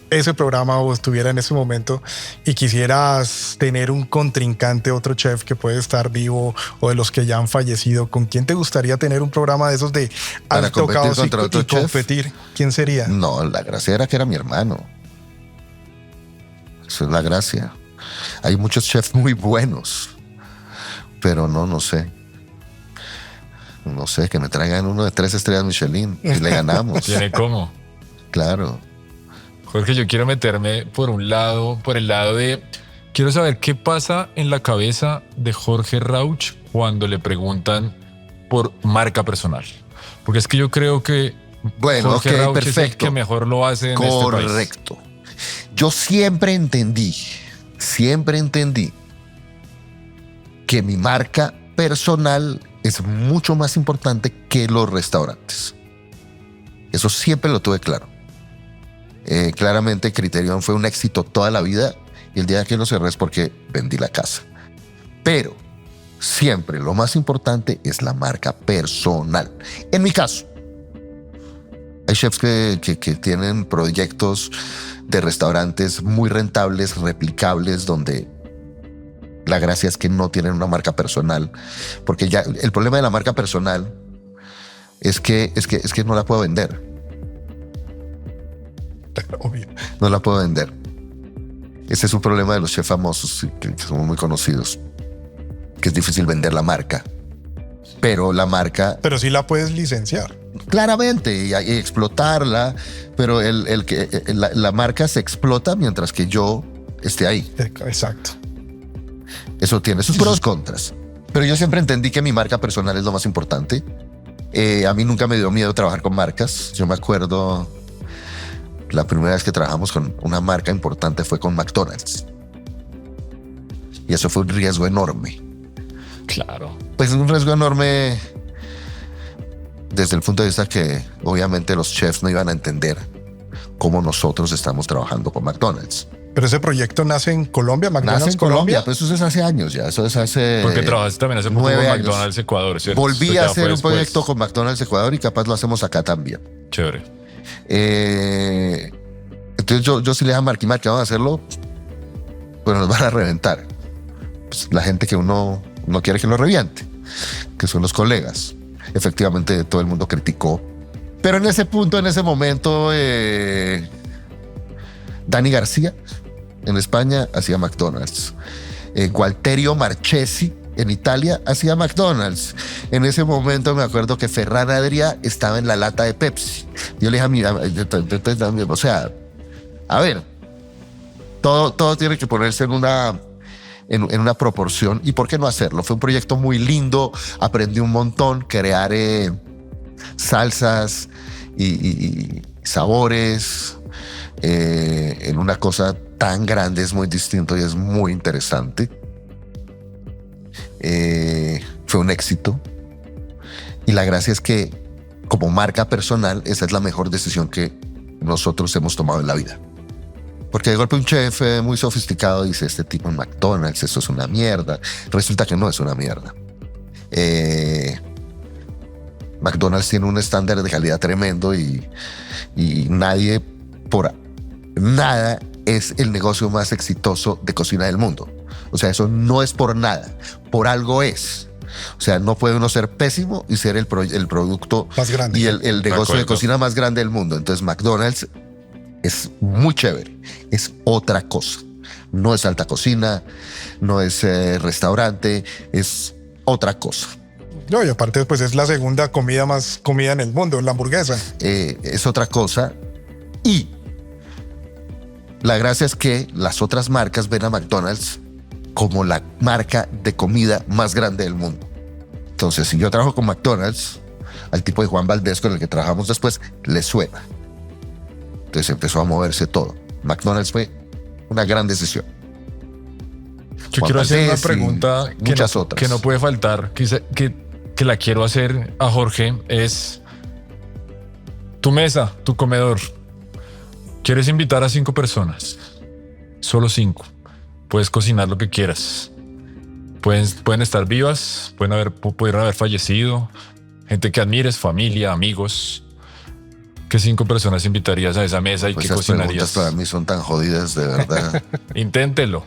ese programa o estuviera en ese momento y quisieras tener un contrincante, otro chef que puede estar vivo o de los que ya han fallecido, ¿con quién te gustaría tener un programa de esos de Para alto competir caos contra otro y chef. competir? ¿Quién sería? No, la gracia era que era mi hermano. Eso es la gracia. Hay muchos chefs muy buenos, pero no sé. No sé, que me traigan uno de 3 estrellas Michelin y le ganamos. Tiene cómo. Claro. Jorge, yo quiero meterme por el lado de... Quiero saber qué pasa en la cabeza de Jorge Rauch cuando le preguntan por marca personal. Porque es que yo creo que Bueno, Jorge ok, Rauch es el perfecto. que mejor lo hace en este país. Correcto. Yo siempre entendí que mi marca personal es mucho más importante que los restaurantes. Eso siempre lo tuve claro. Claramente Criterion fue un éxito toda la vida, y el día que lo cerré es porque vendí la casa. Pero siempre lo más importante es la marca personal. En mi caso, hay chefs que tienen proyectos de restaurantes muy rentables, replicables, donde la gracia es que no tienen una marca personal, porque ya el problema de la marca personal es que no la puedo vender. Obvio. No la puedo vender. Ese es un problema de los chefs famosos que son muy conocidos, que es difícil vender la marca. Pero la marca, Pero sí la puedes licenciar. claramente, y explotarla, pero la marca se explota mientras que yo esté ahí. Exacto. Eso tiene sus pros y contras. Pero yo siempre entendí que mi marca personal es lo más importante. A mí nunca me dio miedo trabajar con marcas. Yo me acuerdo, la primera vez que trabajamos con una marca importante fue con McDonald's. Y eso fue un riesgo enorme. Claro. Pues un riesgo enorme desde el punto de vista que obviamente los chefs no iban a entender cómo nosotros estamos trabajando con McDonald's. Pero ese proyecto nace en Colombia, McDonald's Nace en Colombia, pues eso es hace años ya. Eso es hace... Porque trabajaste también hace poco 9 con años. McDonald's Ecuador, ¿cierto? Volví Eso ya a fue hacer un después. proyecto con McDonald's Ecuador y capaz lo hacemos acá también. Chévere. Entonces yo sí le dije a Marky, vamos a hacerlo, pero nos van a reventar. Pues la gente que uno no quiere que lo reviente, que son los colegas. Efectivamente, todo el mundo criticó. Pero en ese punto, en ese momento, Dani García en España hacía McDonald's. Gualterio Marchesi en Italia hacía McDonald's. En ese momento me acuerdo que Ferran Adrià estaba en la lata de Pepsi. Yo le dije a mi, o sea, a ver, todo tiene que ponerse en una proporción. ¿Y por qué no hacerlo? Fue un proyecto muy lindo, aprendí un montón, crear salsas y sabores en una cosa tan grande. Es muy distinto y es muy interesante. Fue un éxito, y la gracia es que como marca personal esa es la mejor decisión que nosotros hemos tomado en la vida, porque de golpe un chef muy sofisticado dice: este tipo en McDonald's, eso es una mierda. Resulta que no es una mierda. McDonald's tiene un estándar de calidad tremendo, y nadie, por nada, es el negocio más exitoso de cocina del mundo. O sea, eso no es por nada, por algo es. O sea, no puede uno ser pésimo y ser el producto Más grande. y el negocio de cocina más grande del mundo. Entonces McDonald's es muy chévere, es otra cosa. No es alta cocina, no es restaurante, es otra cosa. No, y aparte, pues es la segunda comida más comida en el mundo, la hamburguesa. Es otra cosa. Y la gracia es que las otras marcas ven a McDonald's como la marca de comida más grande del mundo. Entonces, si yo trabajo con McDonald's, al tipo de Juan Valdés con el que trabajamos después, le suena. Entonces empezó a moverse todo. McDonald's fue una gran decisión. Yo Juan quiero hacer una Valdés y pregunta muchas otras. que no puede faltar, que la quiero hacer a Jorge, es tu mesa, tu comedor. ¿Quieres invitar a 5 personas? Solo 5. Puedes cocinar lo que quieras. Pueden estar vivas, pudieron haber fallecido, gente que admires, familia, amigos. ¿Qué 5 personas invitarías a esa mesa y Pues qué esas preguntas cocinarías? para mí son tan jodidas, de verdad. Inténtelo.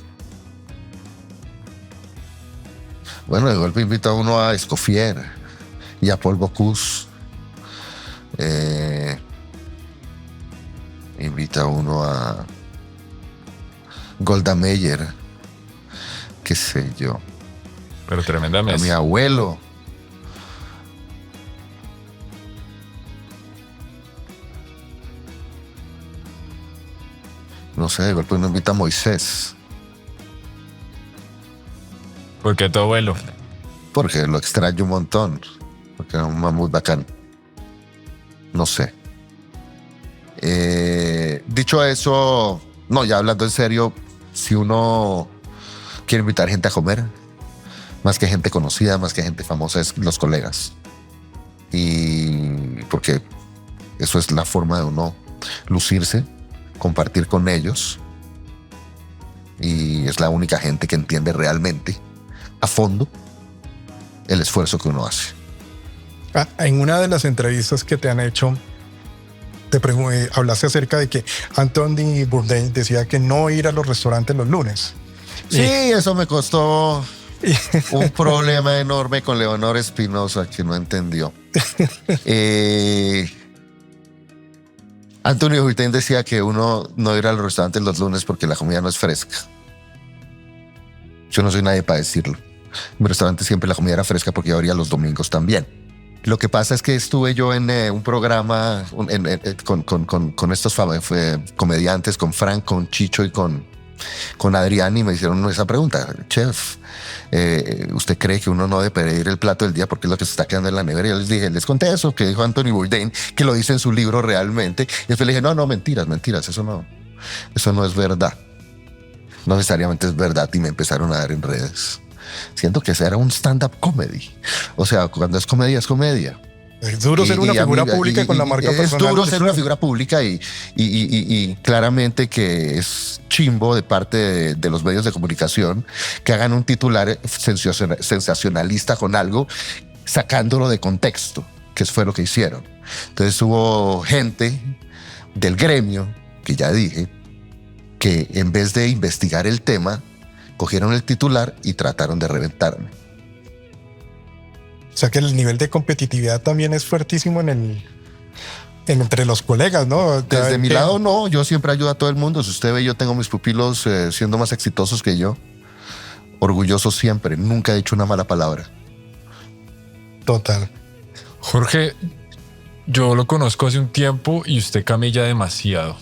Bueno, de golpe invita a uno a Escoffier y a Paul Bocuse. Invita a uno a Golda Meir, qué sé yo, Pero tremenda a mi mesa. abuelo. No sé, de golpe uno invita a Moisés, Porque tu abuelo. porque lo extraño un montón, porque era un man muy bacán. No sé. Dicho eso, no, ya hablando en serio, si uno quiere invitar gente a comer, más que gente conocida, más que gente famosa, es los colegas. Y porque eso es la forma de uno lucirse, compartir con ellos. Y es la única gente que entiende realmente a fondo el esfuerzo que uno hace. En una de las entrevistas que te han hecho, hablaste acerca de que Anthony Bourdain decía que no ir a los restaurantes los lunes. Sí, eso me costó un problema enorme con Leonor Espinosa, que no entendió. Anthony Bourdain decía que uno no ir a los restaurantes los lunes porque la comida no es fresca. Yo no soy nadie para decirlo. En mi restaurante siempre la comida era fresca porque yo abría los domingos también. Lo que pasa es que estuve yo en un programa con estos comediantes, con Frank, con Chicho y con Adrián, y me hicieron esa pregunta: chef, ¿usted cree que uno no debe pedir el plato del día porque es lo que se está quedando en la nevera? Y yo les conté eso que dijo Anthony Bourdain, que lo dice en su libro realmente. Y después le dije, no, mentiras, eso no es verdad. No necesariamente es verdad. Y me empezaron a dar en redes. Siento que ese era un stand-up comedy. O sea, cuando es comedia, es comedia. Es duro ser una figura pública con la marca personal. Es duro ser una figura pública y claramente que es chimbo de parte de los medios de comunicación que hagan un titular sensacionalista con algo sacándolo de contexto, que fue lo que hicieron. Entonces hubo gente del gremio, que ya dije, que en vez de investigar el tema, cogieron el titular y trataron de reventarme. O sea que el nivel de competitividad también es fuertísimo entre los colegas, ¿no? Desde mi lado, no. Yo siempre ayudo a todo el mundo. Si usted ve, yo tengo mis pupilos siendo más exitosos que yo. Orgulloso siempre. Nunca he dicho una mala palabra. Total. Jorge, yo lo conozco hace un tiempo y usted camella demasiado.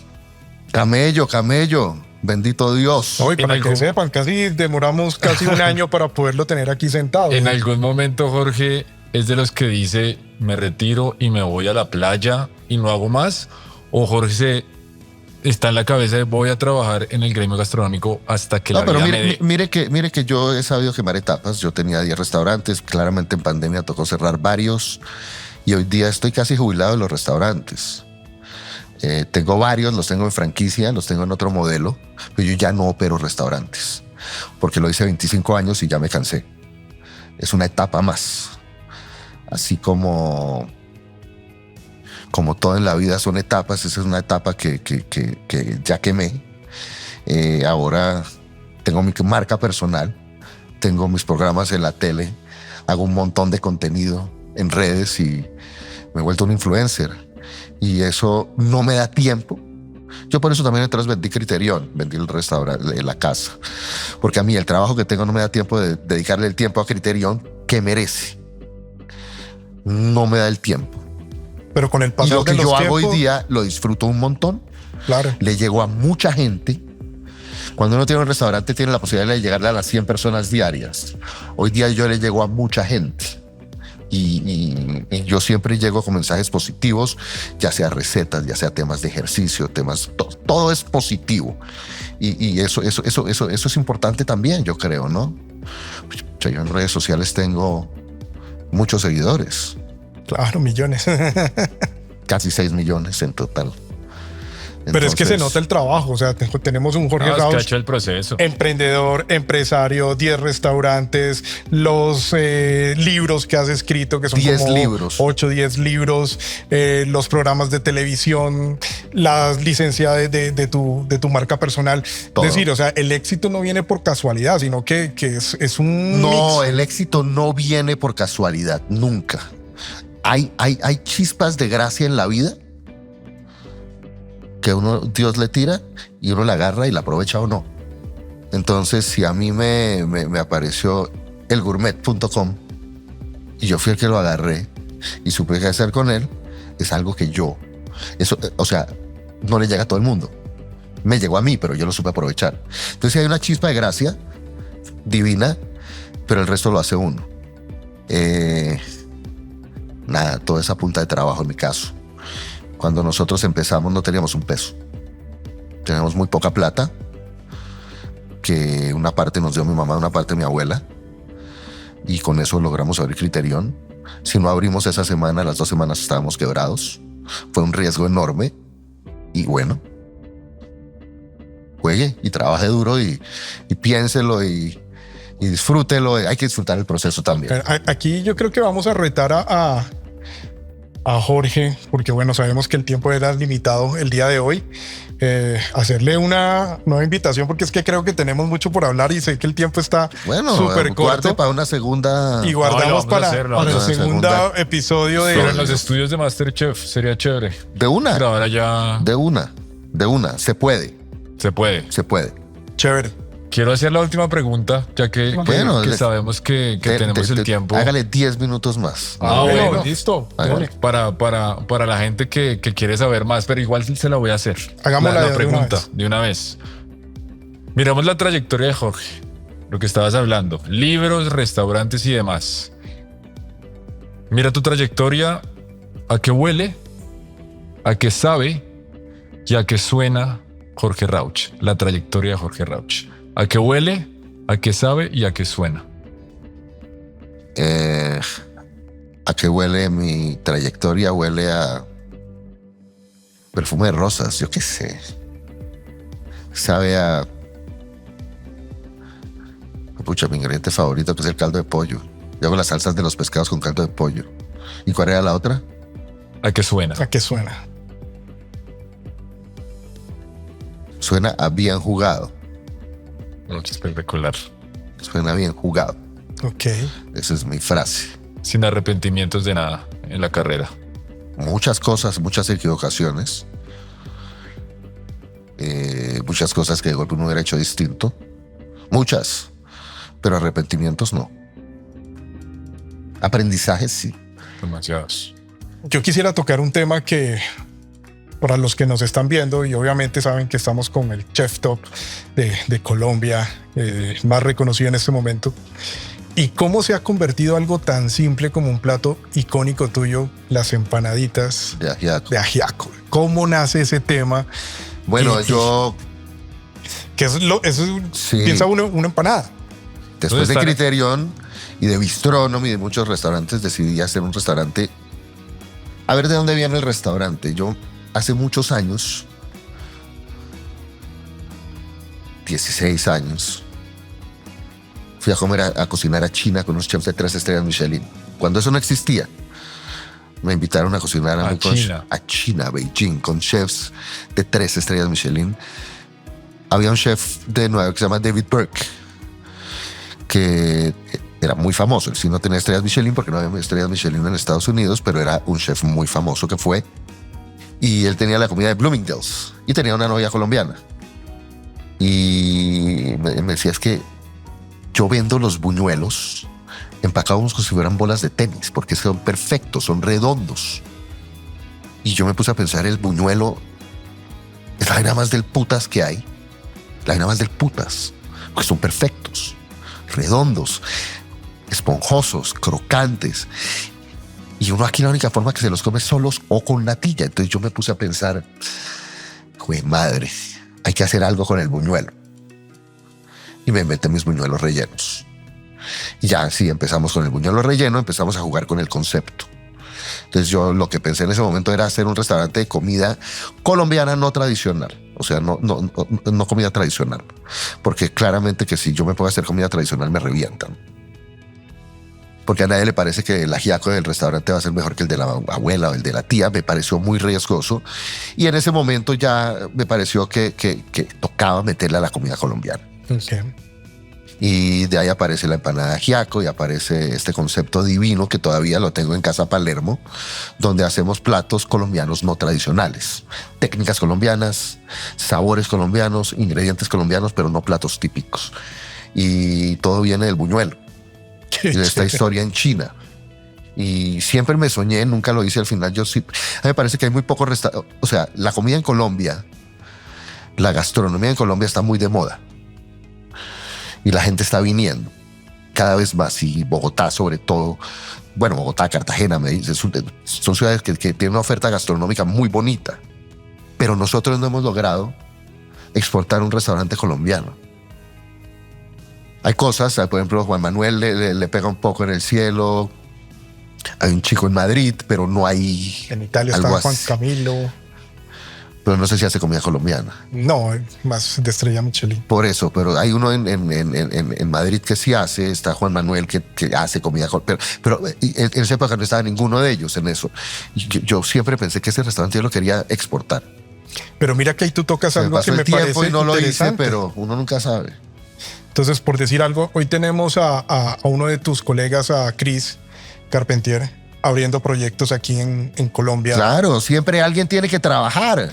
Camello. Bendito Dios. Hoy, para que sepan, casi demoramos casi un año para poderlo tener aquí sentado. En algún momento, Jorge es de los que dice, me retiro y me voy a la playa y no hago más. O Jorge está en la cabeza de voy a trabajar en el gremio gastronómico hasta que la vida me dé. Mire que yo he sabido quemar etapas. Yo tenía 10 restaurantes. Claramente en pandemia tocó cerrar varios. Y hoy día estoy casi jubilado de los restaurantes. Tengo varios, los tengo en franquicia, los tengo en otro modelo, pero yo ya no opero restaurantes, porque lo hice 25 años y ya me cansé. Es una etapa más. Así como todo en la vida son etapas, esa es una etapa que ya quemé. Ahora tengo mi marca personal, tengo mis programas en la tele, hago un montón de contenido en redes y me he vuelto un influencer. Y eso no me da tiempo. Yo por eso también entonces vendí Criterion, vendí el restaurante, la casa. Porque a mí el trabajo que tengo no me da tiempo de dedicarle el tiempo a Criterion que merece. no me da el tiempo. Pero con el Y paso lo de que los yo hago tiempos, hoy día lo disfruto un montón. claro. Le llego a mucha gente. Cuando uno tiene un restaurante tiene la posibilidad de llegarle a las 100 personas diarias. Hoy día yo le llego a mucha gente. Y yo siempre llego con mensajes positivos, ya sea recetas, ya sea temas de ejercicio, todo es positivo. Y eso es importante también, yo creo, ¿no? Yo en redes sociales tengo muchos seguidores, Claro, millones. casi 6 millones en total. Pero es que se Entonces, nota el trabajo. O sea, tenemos un Jorge Es que ha Rauch, hecho el proceso. emprendedor, empresario, 10 restaurantes, los libros que has escrito, que son 10 como libros. 8, 10 libros, los programas de televisión, la licencia de tu marca personal. Todo. Es decir, o sea, el éxito no viene por casualidad, sino que es un No, mix. el éxito no viene por casualidad, nunca. Hay chispas de gracia en la vida que Dios le tira y uno la agarra y la aprovecha o no. Entonces, si a mí me apareció elgourmet.com y yo fui el que lo agarré y supe qué hacer con él, es algo que no le llega a todo el mundo. Me llegó a mí, pero yo lo supe aprovechar. Entonces, hay una chispa de gracia divina, pero el resto lo hace uno. Nada, todo es a punta de trabajo en mi caso. Cuando nosotros empezamos no teníamos un peso. Teníamos muy poca plata, que una parte nos dio mi mamá, una parte mi abuela, y con eso logramos abrir Criterion. Si no abrimos esa semana, las 2 semanas estábamos quebrados. Fue un riesgo enorme, y bueno, juegue y trabaje duro y piénselo y disfrútelo. Hay que disfrutar el proceso también. Aquí yo creo que vamos a retar a Jorge, porque bueno, sabemos que el tiempo era limitado el día de hoy. Hacerle una nueva invitación, porque es que creo que tenemos mucho por hablar y sé que el tiempo está Bueno, súper guarde corto. para una segunda. Y guardamos vamos a hacerlo, para el vamos a hacer segundo segunda. episodio Pero en de... los estudios de Masterchef sería chévere. De una, Pero ahora ya de una. Se puede. se puede. Chévere. Quiero hacer la última pregunta, ya que, Bueno, que sabemos que tenemos el tiempo. Hágale 10 minutos más. Bueno. Listo. Hágale. Para la gente que quiere saber más, pero igual se la voy a hacer. Hagámosla la de una pregunta vez. de una vez. Miramos la trayectoria de Jorge, lo que estabas hablando, libros, restaurantes y demás. Mira tu trayectoria, a qué huele, a qué sabe y a qué suena Jorge Rauch. La trayectoria de Jorge Rauch. ¿A qué huele, a qué sabe y a qué suena? ¿A qué huele mi trayectoria? Huele a perfume de rosas, yo qué sé. Sabe a... Pucha, mi ingrediente favorito, que es el caldo de pollo. Yo hago las salsas de los pescados con caldo de pollo. ¿Y cuál era la otra? ¿A qué suena? ¿A qué suena? Suena a bien jugado. Espectacular. Suena bien jugado. Ok. Esa es mi frase. Sin arrepentimientos de nada en la carrera. Muchas cosas, muchas equivocaciones. Muchas cosas que de golpe uno hubiera hecho distinto. Muchas. Pero arrepentimientos no. Aprendizajes sí. Demasiados. Yo quisiera tocar un tema que para los que nos están viendo y obviamente saben que estamos con el chef top de Colombia, más reconocido en este momento, y cómo se ha convertido algo tan simple como un plato icónico tuyo, las empanaditas De ajiaco. de ajiaco. ¿Cómo nace ese tema? Bueno, Y- yo Que eso Sí. piensa uno, una empanada. después de están? Criterion y de Bistronom y de muchos restaurantes decidí hacer un restaurante. A ver de dónde viene el restaurante. Yo hace muchos años, 16 años, fui a comer a cocinar a China con unos chefs de 3 estrellas Michelin. Cuando eso no existía, me invitaron a cocinar A mí China. a China, Beijing, con chefs de 3 estrellas Michelin. Había un chef de Nueva York que se llama David Burke, que era muy famoso. Él sí no tenía estrellas Michelin porque no había estrellas Michelin en Estados Unidos, pero era un chef muy famoso que fue. Y él tenía la comida de Bloomingdale's y tenía una novia colombiana. Y me decía, es que yo vendo los buñuelos empacados como si fueran bolas de tenis, porque son perfectos, son redondos. Y yo me puse a pensar, el buñuelo es la vaina más del putas que hay. La vaina más del putas, porque son perfectos, redondos, esponjosos, crocantes. Y uno aquí la única forma que se los come es solos o con natilla. Entonces yo me puse a pensar, ¡jue madre! Hay que hacer algo con el buñuelo. Y me inventé mis buñuelos rellenos. Y ya, sí, empezamos con el buñuelo relleno, empezamos a jugar con el concepto. Entonces yo lo que pensé en ese momento era hacer un restaurante de comida colombiana no tradicional. O sea, no comida tradicional. Porque claramente que si yo me pongo a hacer comida tradicional me revientan. Porque a nadie le parece que el ajiaco del restaurante va a ser mejor que el de la abuela o el de la tía. Me pareció muy riesgoso. Y en ese momento ya me pareció que tocaba meterle a la comida colombiana. Okay. Y de ahí aparece la empanada de ajiaco y aparece este concepto divino que todavía lo tengo en Casa Palermo, donde hacemos platos colombianos no tradicionales. Técnicas colombianas, sabores colombianos, ingredientes colombianos, pero no platos típicos. Y todo viene del buñuelo. Y de esta historia en China. Y siempre me soñé, nunca lo hice al final. Yo sí, a mí me parece que hay muy poco o sea, la comida en Colombia, la gastronomía en Colombia está muy de moda. Y la gente está viniendo cada vez más. Y Bogotá, sobre todo, bueno, Bogotá, Cartagena, me dice, son ciudades que tienen una oferta gastronómica muy bonita. Pero nosotros no hemos logrado exportar un restaurante colombiano. Hay cosas, por ejemplo, Juan Manuel le pega un poco en el cielo. Hay un chico en Madrid, pero no hay. En Italia algo está Juan así. Camilo. Pero no sé si hace comida colombiana. No, más de estrella Michelin. Por eso, pero hay uno en Madrid que sí hace. Está Juan Manuel que hace comida colombiana. Pero en esa época no estaba ninguno de ellos en eso. Y yo siempre pensé que ese restaurante yo lo quería exportar. Pero mira que ahí tú tocas Me algo pasó que me el tiempo parece y no lo hice, interesante. pero uno nunca sabe. Entonces, por decir algo, hoy tenemos a uno de tus colegas, a Chris Carpentier, abriendo proyectos aquí en Colombia. Claro, siempre alguien tiene que trabajar.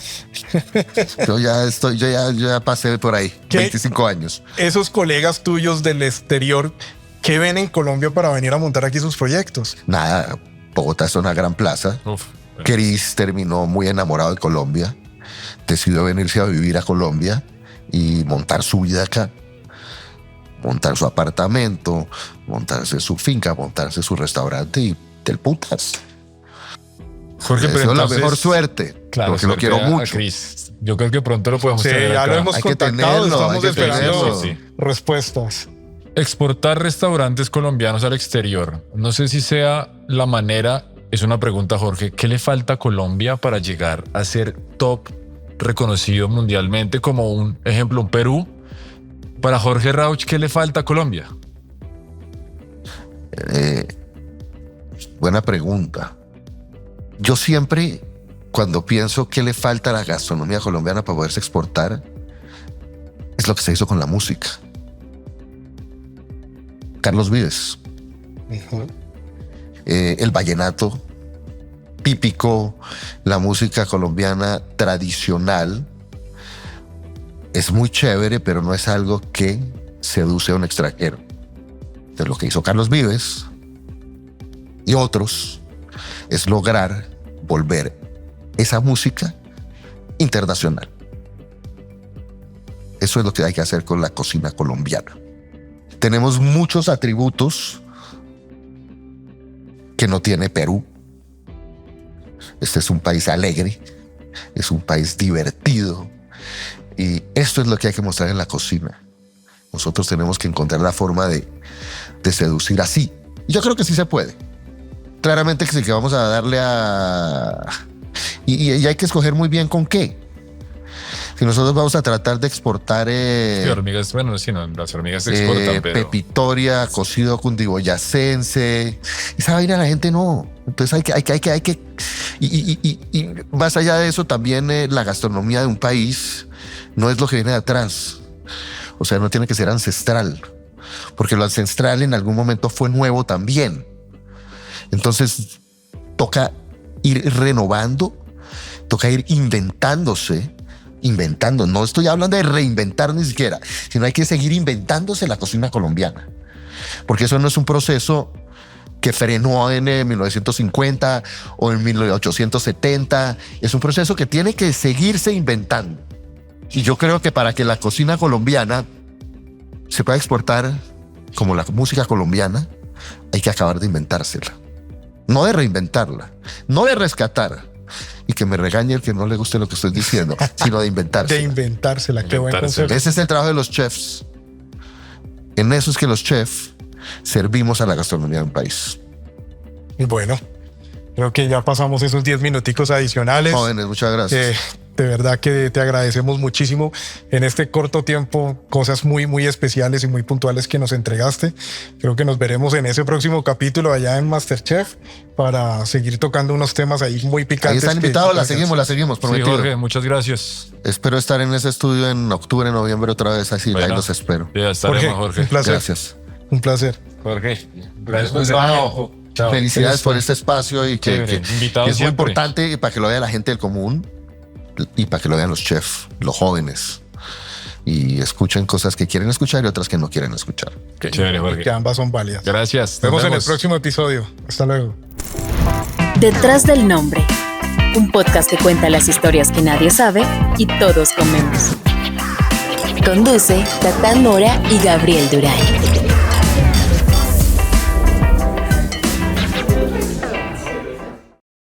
Yo ya pasé por ahí, ¿Qué? 25 años. Esos colegas tuyos del exterior, ¿qué ven en Colombia para venir a montar aquí sus proyectos? Nada, Bogotá es una gran plaza. Uf. Chris terminó muy enamorado de Colombia. Decidió venirse a vivir a Colombia y montar su vida acá. Montar su apartamento, montarse su finca, montarse su restaurante y del putas. Jorge, Le pero deseo la entonces, mejor suerte, claro, porque lo suerte quiero a mucho. Chris. Yo creo que pronto lo podemos Sí, tener ya acá. lo hemos Hay que contactado, tenerlo, estamos hay que esperando tenerlo. Sí. respuestas. Exportar restaurantes colombianos al exterior. No sé si sea la manera, es una pregunta, Jorge. ¿Qué le falta a Colombia para llegar a ser top reconocido mundialmente? Como un ejemplo, un Perú. Para Jorge Rauch, ¿qué le falta a Colombia? Buena pregunta. Yo siempre, cuando pienso qué le falta a la gastronomía colombiana para poderse exportar, es lo que se hizo con la música. Carlos Vives, el vallenato típico, la música colombiana tradicional, es muy chévere, pero no es algo que seduce a un extranjero. Entonces, lo que hizo Carlos Vives y otros es lograr volver esa música internacional. Eso es lo que hay que hacer con la cocina colombiana. Tenemos muchos atributos que no tiene Perú. Este es un país alegre, es un país divertido, y esto es lo que hay que mostrar en la cocina. Nosotros tenemos que encontrar la forma de seducir así. Y yo creo que sí se puede. Claramente que sí que vamos a darle a... Y hay que escoger muy bien con qué. Si nosotros vamos a tratar de exportar Sí, hormigas, bueno, sí, no, las hormigas se exportan, pero... pepitoria, cocido cundiboyacense, esa vaina la gente no. Entonces hay que y más allá de eso también la gastronomía de un país no es lo que viene de atrás. O sea, no tiene que ser ancestral, porque lo ancestral en algún momento fue nuevo también. Entonces toca ir renovando, toca ir inventando. No estoy hablando de reinventar ni siquiera, sino hay que seguir inventándose la cocina colombiana. porque eso no es un proceso que frenó en 1950 o en 1870. Es un proceso que tiene que seguirse inventando. Y yo creo que para que la cocina colombiana se pueda exportar como la música colombiana, hay que acabar de inventársela. No de reinventarla, no de rescatar. Y que me regañe el que no le guste lo que estoy diciendo, sino de inventársela. De inventársela, qué buen concepto. Ese es el trabajo de los chefs. En eso es que los chefs servimos a la gastronomía de un país. Y bueno, creo que ya pasamos esos 10 minuticos adicionales. Jóvenes, muchas gracias. De verdad que te agradecemos muchísimo en este corto tiempo, cosas muy, muy especiales y muy puntuales que nos entregaste. Creo que nos veremos en ese próximo capítulo allá en MasterChef para seguir tocando unos temas ahí muy picantes. Ahí están invitados, la seguimos, prometido. Sí, Jorge, muchas gracias. Espero estar en ese estudio en octubre, noviembre otra vez, así, Bueno, ahí los espero. Ya estaremos, Jorge. Un placer. Gracias. Un placer. Jorge, gracias por el trabajo. Chao. Felicidades por este espacio y que Invitado es muy siempre. importante para que lo vea la gente del común y para que lo vean los chefs, los jóvenes, y escuchen cosas que quieren escuchar y otras que no quieren escuchar. Qué chévere, Jorge. Que ambas son válidas. Gracias. Nos vemos en el próximo episodio. Hasta luego. Detrás del nombre, un podcast que cuenta las historias que nadie sabe y todos comemos. Conduce Tatán Mora y Gabriel Durán.